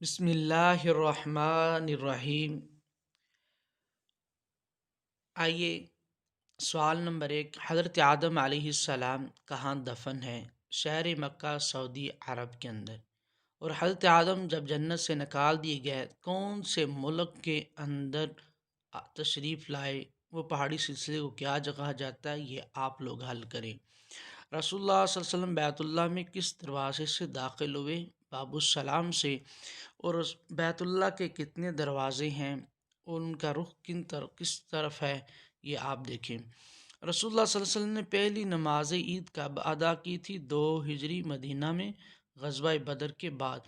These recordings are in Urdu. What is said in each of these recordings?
بسم اللہ الرحمن الرحیم۔ آئیے سوال نمبر 1، حضرت آدم علیہ السلام کہاں دفن ہے؟ شہر مکہ سعودی عرب کے اندر۔ اور حضرت آدم جب جنت سے نکال دیے گئے کون سے ملک کے اندر تشریف لائے؟ وہ پہاڑی سلسلے کو کیا کہا جاتا ہے؟ یہ آپ لوگ حل کریں۔ رسول اللہ صلی اللہ علیہ وسلم بیت اللہ میں کس دروازے سے داخل ہوئے؟ باب السلام سے۔ اور اس بیت اللہ کے کتنے دروازے ہیں اور ان کا رخ کس طرف ہے؟ یہ آپ دیکھیں۔ رسول اللہ صلی اللہ علیہ وسلم نے پہلی نماز عید کب ادا کی تھی؟ 2 ہجری مدینہ میں غزوہ بدر کے بعد۔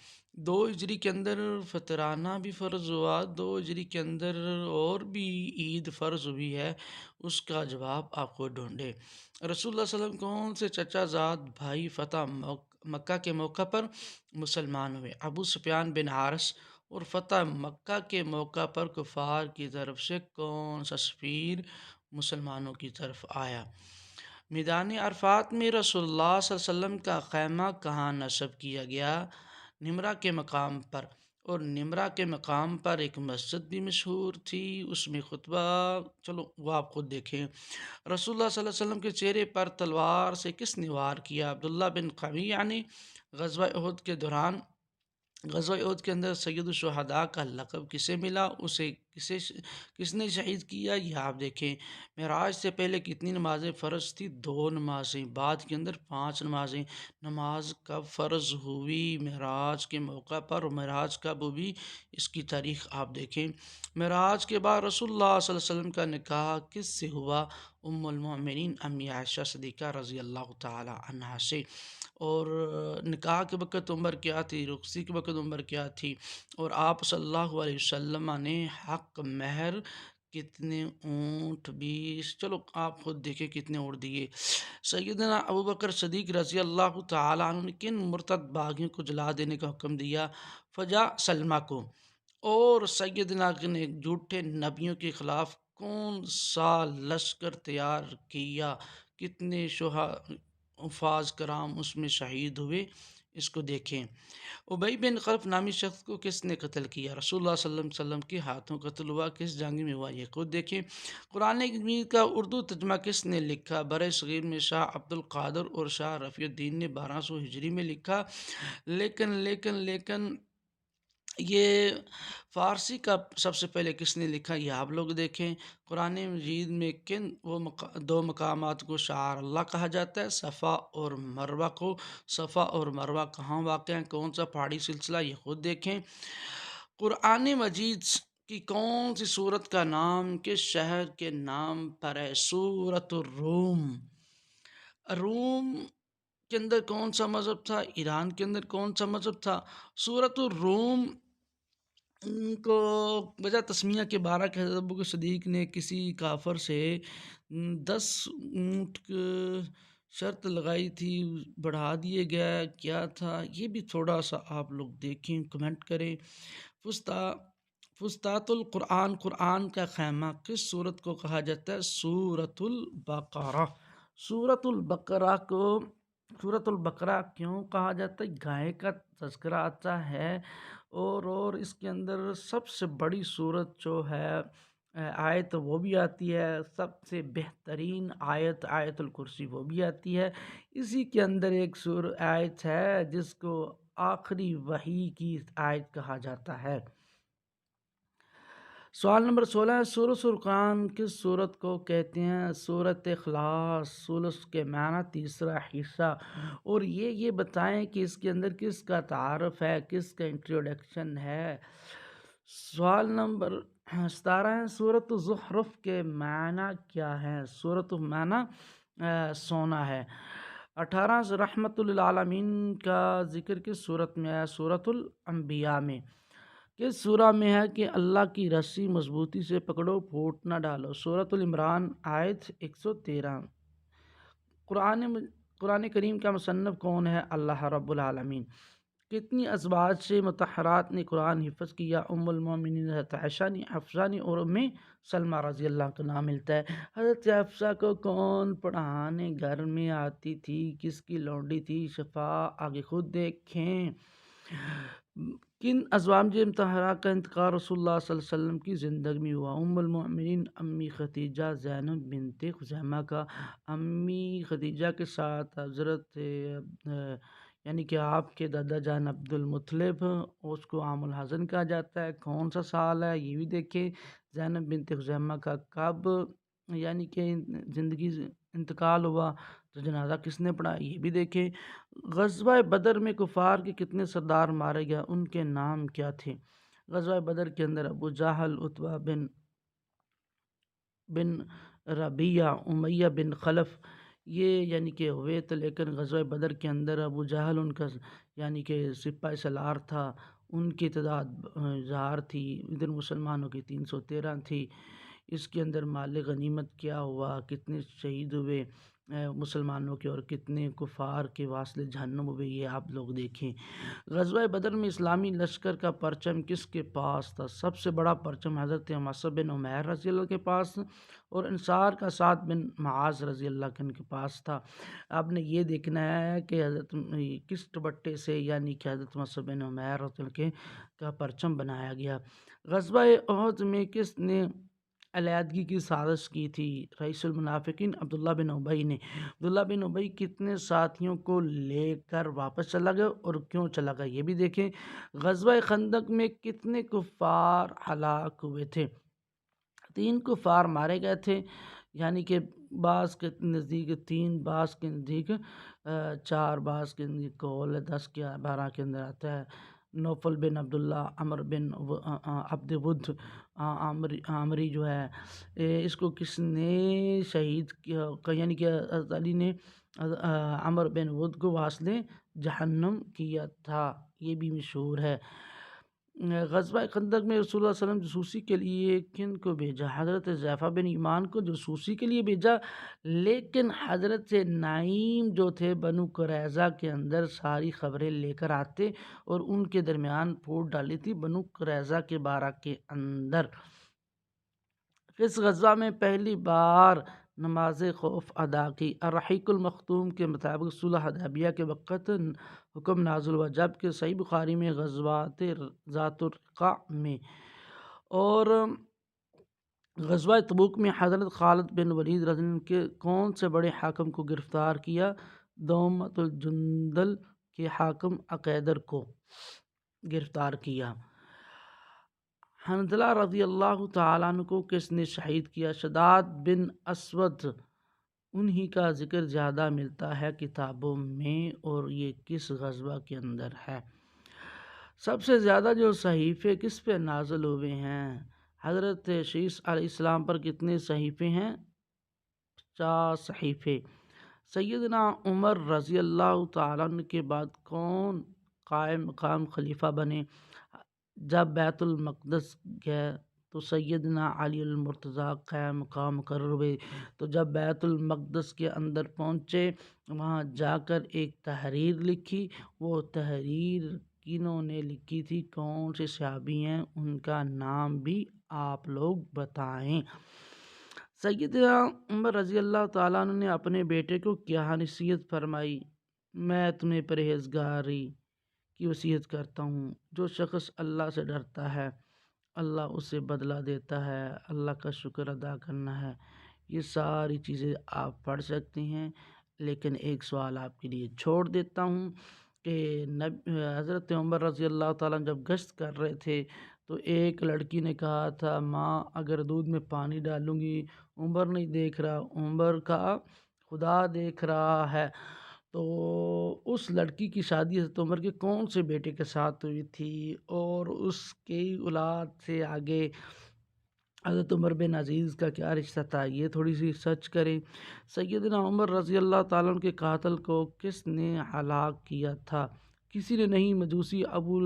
2 ہجری کے اندر فطرانہ بھی فرض ہوا، 2 ہجری کے اندر اور بھی عید فرض ہوئی ہے، اس کا جواب آپ کو ڈھونڈے۔ رسول اللہ صلی اللہ علیہ وسلم کون سے چچا زاد بھائی فتح مکہ کے موقع پر مسلمان ہوئے؟ ابو سفیان بن حارث۔ اور فتح مکہ کے موقع پر کفار کی طرف سے کون سا سفیر مسلمانوں کی طرف آیا؟ میدان عرفات میں رسول اللہ صلی اللہ علیہ وسلم کا خیمہ کہاں نصب کیا گیا؟ نمرہ کے مقام پر۔ اور نمرہ کے مقام پر ایک مسجد بھی مشہور تھی، اس میں خطبہ، چلو وہ آپ خود دیکھیں۔ رسول اللہ صلی اللہ علیہ وسلم کے چہرے پر تلوار سے کس نے وار کیا؟ عبداللہ بن قمیع نے۔ غزوہ احد کے دوران غزوہ احد کے اندر سید الشہداء کا لقب کسے ملا؟ اسے کس نے شہید کیا؟ یہ آپ دیکھیں۔ معراج سے پہلے کتنی نمازیں فرض تھی؟ 2 نمازیں، بعد کے اندر 5 نمازیں۔ نماز کب فرض ہوئی؟ معراج کے موقع پر۔ اور معراج کب ہوئی؟ اس کی تاریخ آپ دیکھیں۔ معراج کے بعد رسول اللہ صلی اللہ علیہ وسلم کا نکاح کس سے ہوا؟ ام المؤمنین امی عائشہ صدیقہ رضی اللہ تعالی عنہا سے۔ اور نکاح کے وقت عمر کیا تھی؟ رخصتی کے وقت عمر کیا تھی؟ اور آپ صلی اللہ علیہ وسلم نے حق مہر کتنے اونٹ؟ 20۔ چلو آپ خود دیکھیں کتنے اونٹ دیے۔ سیدنا ابوبکر صدیق رضی اللہ تعالیٰ عنہ نے کن مرتد باغیوں کو جلا دینے کا حکم دیا؟ فجا سلمہ کو۔ اور سیدنا نے جھوٹے نبیوں کے خلاف کون سا لشکر تیار کیا؟ کتنے حفاظ کرام اس میں شہید ہوئے؟ اس کو دیکھیں۔ ابی بن خلف نامی شخص کو کس نے قتل کیا؟ رسول اللہ صلی اللہ علیہ وسلم کے ہاتھوں قتل ہوا، کس جنگ میں ہوا؟ یہ خود دیکھیں۔ قرآن مجید کا اردو ترجمہ کس نے لکھا؟ برِ صغیر میں شاہ عبد القادر اور شاہ رفیع الدین نے 1200 ہجری میں لکھا، لیکن یہ فارسی کا سب سے پہلے کس نے لکھا؟ یہ آپ لوگ دیکھیں۔ قرآن مجید میں کن 2 مقامات کو شعائر اللہ کہا جاتا ہے؟ صفا اور مروہ کو۔ صفا اور مروہ کہاں واقع ہیں؟ کون سا پہاڑی سلسلہ؟ یہ خود دیکھیں۔ قرآن مجید کی کون سی سورت کا نام کس شہر کے نام پر ہے؟ سورۃ الروم۔ روم کے اندر کون سا مذہب تھا؟ ایران کے اندر کون سا مذہب تھا؟ سورۃ الروم کو وجہ تسمیہ کے بارہ کہ حضرت ابوبکر صدیق نے کسی کافر سے 10 اونٹ شرط لگائی تھی، بڑھا دیے گیا، کیا تھا؟ یہ بھی تھوڑا سا آپ لوگ دیکھیں، کمنٹ کریں۔ فسطاط القرآن، قرآن کا خیمہ کس سورت کو کہا جاتا ہے؟ سورۃ البقرہ۔ سورۃ البقرہ کیوں کہا جاتا ہے؟ گائے کا تذکرہ آتا ہے، اور اس کے اندر سب سے بڑی سورت جو ہے آیت وہ بھی آتی ہے، سب سے بہترین آیت آیت الکرسی وہ بھی آتی ہے۔ اسی کے اندر ایک آیت ہے جس کو آخری وحی کی آیت کہا جاتا ہے۔ سوال نمبر 16 ہے، سورۃ القرآن کس سورت کو کہتے ہیں؟ سورۃ اخلاص۔ سورت کے معنی تیسرا حصہ۔ اور یہ بتائیں کہ اس کے اندر کس کا تعارف ہے، کس کا انٹروڈکشن ہے؟ سوال نمبر 17 ہے، سورۃ الزخرف کے معنی کیا ہے؟ سورۃ معنی سونا ہے۔ 18 رحمت للعالمین کا ذکر کس سورت میں ہے؟ سورۃ الانبیاء میں۔ کس سورہ میں ہے کہ اللہ کی رسی مضبوطی سے پکڑو، پھوٹ نہ ڈالو؟ سورۃ العمران آیت 113۔ قرآن کریم کا مصنف کون ہے؟ اللہ رب العالمین۔ کتنی ازواج سے مطہرات نے قرآن حفظ کیا؟ ام المومنین حضرت عائشہ نے، حفصہ نے اور ام سلمہ رضی اللہ کا نام ملتا ہے۔ حضرت حفصہ کو کون پڑھانے گھر میں آتی تھی؟ کس کی لونڈی تھی؟ شفا، آگے خود دیکھیں۔ کن ازواج مطہرہ کا انتقال رسول اللہ صلی اللہ علیہ وسلم کی زندگی میں ہوا؟ ام المؤمنین امی خدیجہ زینب بنت خزیمہ کا امی خدیجہ کے ساتھ حضرت یعنی کہ آپ کے دادا جان عبد المطلب، اس کو عام الحزن کہا جاتا ہے، کون سا سال ہے یہ بھی دیکھیں۔ زینب بنت خزیمہ کا کب یعنی کہ زندگی انتقال ہوا، تو جنازہ کس نے پڑھا یہ بھی دیکھیں۔ غزوہ بدر میں کفار کے کتنے سردار مارے گئے، ان کے نام کیا تھے؟ غزوہ بدر کے اندر ابو جہل، عتبہ بن ربیعہ، امیہ بن خلف، یہ یعنی کہ ہوئے تھے، لیکن غزوہ بدر کے اندر ابو جہل ان کا یعنی کہ سپاہ سالار تھا، ان کی تعداد 1000 تھی، ادھر مسلمانوں کی 313 تھی۔ اس کے اندر مال غنیمت کیا ہوا، کتنے شہید ہوئے مسلمانوں کے اور کتنے کفار کے واسطے جہنم ہوئے، یہ آپ لوگ دیکھیں۔ غزوہ بدر میں اسلامی لشکر کا پرچم کس کے پاس تھا؟ سب سے بڑا پرچم حضرت مصعب بن عمیر رضی اللہ کے پاس، اور انصار کا سعد بن معاذ رضی اللہ عنہ کے پاس تھا۔ آپ نے یہ دیکھنا ہے کہ حضرت کس دوپٹے سے یعنی کہ حضرت مصعب بن عمیر رضی اللہ عنہ کا پرچم بنایا گیا۔ غزوہ احد میں کس نے علیحدگی کی سازش کی تھی؟ رئیس المنافقین عبداللہ بن ابی نے۔ عبداللہ بن ابی کتنے ساتھیوں کو لے کر واپس چلا گیا اور کیوں چلا گیا یہ بھی دیکھیں۔ غزوہ خندق میں کتنے کفار ہلاک ہوئے تھے؟ 3 کفار مارے گئے تھے، یعنی کہ بعض کے نزدیک 3، بعض کے نزدیک 4، بعض کے نزدیک قول 10 کے 12 کے اندر آتا ہے۔ نوفل بن عبداللہ، عمر بن عبد ود عامری جو ہے، اس کو کس نے شہید کیا؟ یعنی کہ حضرت علی نے عمر بن ود کو واصل جہنم کیا تھا، یہ بھی مشہور ہے۔ غزوہ خندق میں رسول اللہ صلی اللہ علیہ وسلم جاسوسی کے لیے کن کو بھیجا؟ حضرت حذیفہ بن ایمان کو جاسوسی کے لیے بھیجا، لیکن حضرت نعیم جو تھے بنو قریظہ کے اندر ساری خبریں لے کر آتے اور ان کے درمیان پھوٹ ڈالی تھی بنو قریظہ کے بارہ کے اندر۔ کس غزوہ میں پہلی بار نماز خوف ادا کی؟ الرحیق المختوم کے مطابق صلح حدیبیہ کے وقت حکم نازل ہوا، جبکہ صحیح بخاری میں غزوات ذات الرقاع میں۔ اور غزوہ تبوک میں حضرت خالد بن ولید رضی اللہ عنہ کے کون سے بڑے حاکم کو گرفتار کیا؟ دومت الجندل کے حاکم عقیدر کو گرفتار کیا۔ حنظلہ رضی اللہ تعالیٰ عنہ کو کس نے شہید کیا؟ شداد بن اسود، انہی کا ذکر زیادہ ملتا ہے کتابوں میں، اور یہ کس غزوہ کے اندر ہے؟ سب سے زیادہ جو صحیفے کس پہ نازل ہوئے ہیں؟ حضرت شیس علیہ السلام پر کتنے صحیفے ہیں؟ 50 صحیفے۔ سیدنا عمر رضی اللہ تعالیٰ عنہ کے بعد کون قائم مقام خلیفہ بنے؟ جب بیت المقدس گئے تو سیدنا علی المرتضیٰ قائم مقام مقرر ہوئے، تو جب بیت المقدس کے اندر پہنچے وہاں جا کر ایک تحریر لکھی، وہ تحریر کنہوں نے لکھی تھی؟ کون سے صحابی ہیں؟ ان کا نام بھی آپ لوگ بتائیں۔ سیدنا عمر رضی اللہ تعالیٰ عنہ نے اپنے بیٹے کو کیا نصیحت فرمائی؟ میں تمہیں پرہیزگاری کی وصیت کرتا ہوں، جو شخص اللہ سے ڈرتا ہے اللہ اسے بدلہ دیتا ہے، اللہ کا شکر ادا کرنا ہے۔ یہ ساری چیزیں آپ پڑھ سکتے ہیں، لیکن ایک سوال آپ کے لیے چھوڑ دیتا ہوں کہ حضرت عمر رضی اللہ تعالیٰ جب گشت کر رہے تھے تو ایک لڑکی نے کہا تھا، ماں اگر دودھ میں پانی ڈالوں گی، عمر نہیں دیکھ رہا، عمر کا خدا دیکھ رہا ہے۔ تو اس لڑکی کی شادی حضرت عمر کے کون سے بیٹے کے ساتھ ہوئی تھی، اور اس کی اولاد سے آگے حضرت عمر بن عزیز کا کیا رشتہ تھا، یہ تھوڑی سی سرچ کریں۔ سیدنا عمر رضی اللہ تعالیٰ عنہ کے قاتل کو کس نے ہلاک کیا تھا؟ کسی نے نہیں، مجوسی ابو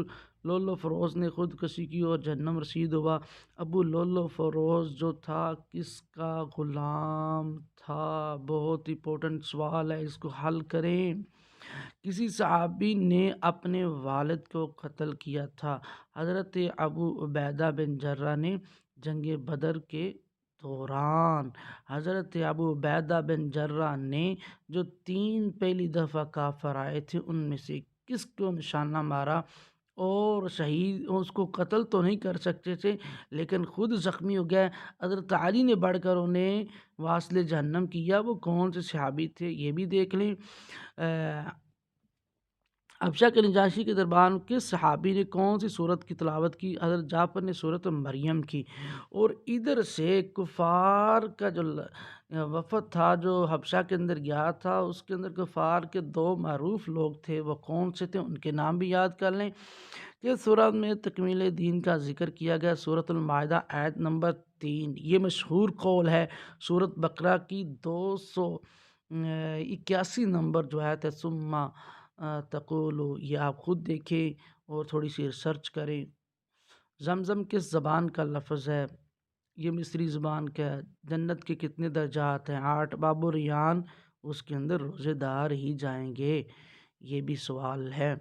لؤلؤ فروز نے خودکشی کی اور جہنم رسید ہوا۔ ابو لؤلؤ فروز جو تھا کس کا غلام تھا؟ بہت امپورٹنٹ سوال ہے، اس کو حل کریں۔ کسی صحابی نے اپنے والد کو قتل کیا تھا؟ حضرت ابو عبیدہ بن جرہ نے جنگ بدر کے دوران۔ حضرت ابو عبیدہ بن جرہ نے جو 3 پہلی دفعہ کافر آئے تھے ان میں سے کس کو نشانہ مارا اور شہید اس کو قتل تو نہیں کر سکتے تھے لیکن خود زخمی ہو گیا. حضرت علی نے بڑھ کر انہیں واصل جہنم کیا. وہ کون سے صحابی تھے یہ بھی دیکھ لیں. حبشہ کے نجاشی کے دربار کس صحابی نے کون سی صورت کی تلاوت کی؟ حضرت جعفر نے صورت مریم کی. اور ادھر سے کفار کا جو وفد تھا جو حبشہ کے اندر گیا تھا اس کے اندر کفار کے 2 معروف لوگ تھے. وہ کون سے تھے ان کے نام بھی یاد کر لیں. کہ سورہ میں تکمیل دین کا ذکر کیا گیا. سورۃ المائدہ آیت نمبر 3. یہ مشہور قول ہے. سورۃ بقرہ کی 281 نمبر جو آیت ہے ثم تقولو. یہ آپ خود دیکھیں اور تھوڑی سی ریسرچ کریں. زمزم کس زبان کا لفظ ہے؟ یہ مصری زبان کا ہے. جنت کے کتنے درجات ہیں؟ 8. باب ریان اس کے اندر روزے دار ہی جائیں گے. یہ بھی سوال ہے.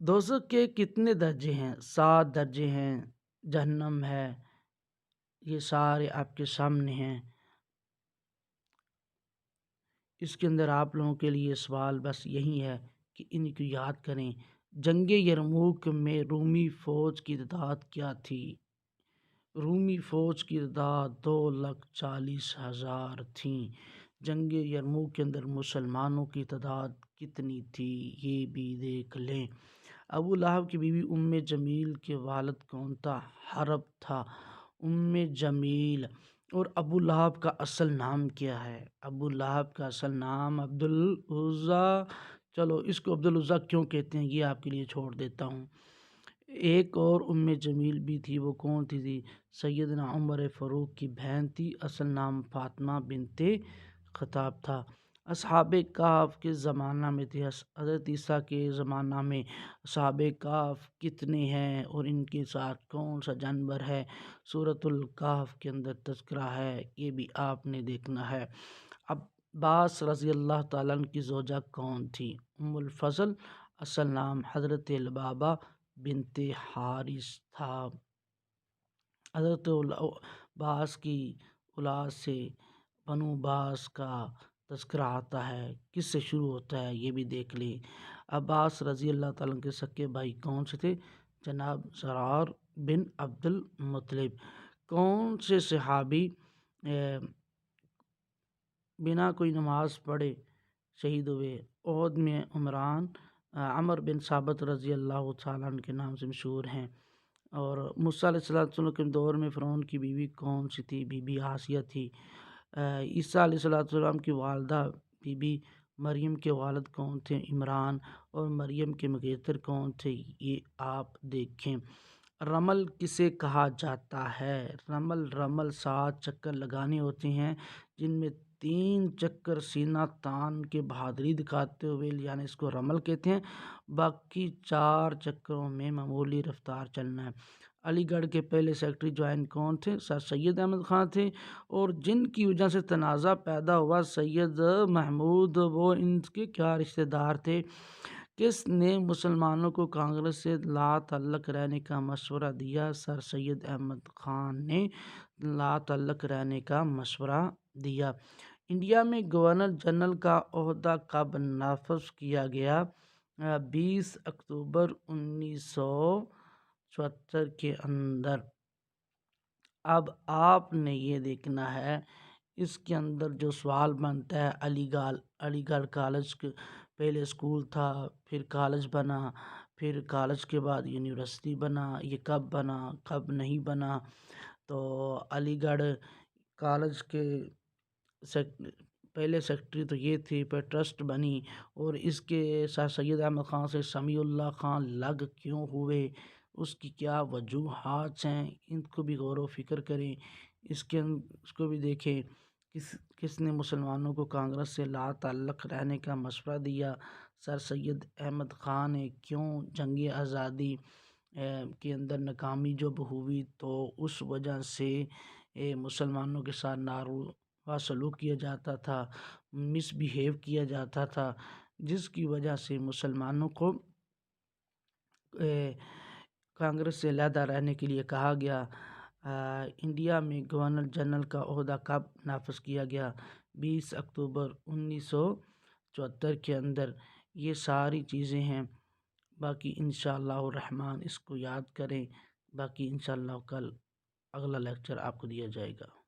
دوزخ کے کتنے درجے ہیں؟ 7 درجے ہیں. جہنم ہے. یہ سارے آپ کے سامنے ہیں. اس کے اندر آپ لوگوں کے لیے سوال بس یہی ہے کہ ان کو یاد کریں. جنگ یرموک میں رومی فوج کی تعداد کیا تھی؟ رومی فوج کی تعداد 2,40,000 تھیں. جنگ یرموک کے اندر مسلمانوں کی تعداد کتنی تھی یہ بھی دیکھ لیں. ابو لہب کی بیوی ام جمیل کے والد کون تھا؟ حرب تھا. ام جمیل. اور ابو لہب کا اصل نام کیا ہے؟ ابو لہب کا اصل نام عبدالعزیٰ. چلو اس کو عبدالعزیٰ کیوں کہتے ہیں یہ آپ کے لیے چھوڑ دیتا ہوں. ایک اور ام جمیل بھی تھی. وہ کون تھی؟ سیدنا عمر فاروق کی بہن تھی. اصل نام فاطمہ بنت خطاب تھا. اصحاب کہف کے زمانہ میں تھے. حضرت عیسیٰ کے زمانہ میں اصحاب کہف کتنے ہیں اور ان کے ساتھ کون سا جانور ہے؟ سورۃ الکہف کے اندر تذکرہ ہے. یہ بھی آپ نے دیکھنا ہے. عباس رضی اللہ تعالیٰ عنہ کی زوجہ کون تھی؟ ام الفضل. اصل نام حضرت لبابہ بنت حارث تھا. حضرت عباس کی اولاد سے بنو عباس کا تذکرہ آتا ہے. کس سے شروع ہوتا ہے یہ بھی دیکھ لیں. عباس رضی اللہ تعالیٰ عنہ کے سکے بھائی کون سے تھے؟ جناب زرار بن عبد المطلب. کون سے صحابی بنا کوئی نماز پڑھے شہید ہوئے؟ احد میں عمر بن ثابت رضی اللہ تعالیٰ عنہ کے نام سے مشہور ہیں. اور موسیٰ علیہ السلام کے دور میں فرعون کی بیوی کون سی تھی؟ بی بی آسیہ تھی. عیسیٰ علیہ السلام کی والدہ بی بی مریم کے والد کون تھے؟ عمران. اور مریم کے مگیتر کون تھے یہ آپ دیکھیں. رمل کسے کہا جاتا ہے؟ رمل 7 چکر لگانے ہوتے ہیں جن میں 3 چکر سینہ تان کے بہادری دکھاتے ہوئے یعنی اس کو رمل کہتے ہیں. باقی 4 چکروں میں معمولی رفتار چلنا ہے. علی گڑھ کے پہلے سیکرٹری جوائن کون تھے؟ سر سید احمد خان تھے. اور جن کی وجہ سے تنازع پیدا ہوا سید محمود وہ ان کے کیا رشتہ دار تھے؟ کس نے مسلمانوں کو کانگریس سے لا تعلق رہنے کا مشورہ دیا؟ سر سید احمد خان نے لا تعلق رہنے کا مشورہ دیا. انڈیا میں گورنر جنرل کا عہدہ کب نافذ کیا گیا؟ 20 اکتوبر 1974 کے اندر. اب آپ نے یہ دیکھنا ہے اس کے اندر جو سوال بنتا ہے علی گڑھ کالج پہلے اسکول تھا پھر کالج بنا پھر کالج کے بعد یونیورسٹی بنا. یہ کب بنا کب نہیں بنا؟ تو علی گڑھ کالج کے پہلے سیکرٹری تو یہ تھی پھر ٹرسٹ بنی. اور اس کے سر سید احمد خان سے سمیع اللہ خان لگ کیوں ہوئے؟ اس کی کیا وجوہات ہیں؟ ان کو بھی غور و فکر کریں. اس کو بھی دیکھیں. کس نے مسلمانوں کو کانگریس سے لا تعلق رہنے کا مشورہ دیا؟ سر سید احمد خان نے. کیوں؟ جنگ آزادی کے اندر ناکامی جب ہوئی تو اس وجہ سے مسلمانوں کے ساتھ ناروا سلوک کیا جاتا تھا مس بیہیو کیا جاتا تھا جس کی وجہ سے مسلمانوں کو کانگریس سے علیحدہ رہنے کے لیے کہا گیا. انڈیا میں گورنر جنرل کا عہدہ کب نافذ کیا گیا؟ 20 اکتوبر 1974 کے اندر. یہ ساری چیزیں ہیں باقی انشاءاللہ الرحمن اس کو یاد کریں، باقی انشاءاللہ کل اگلا لیکچر آپ کو دیا جائے گا۔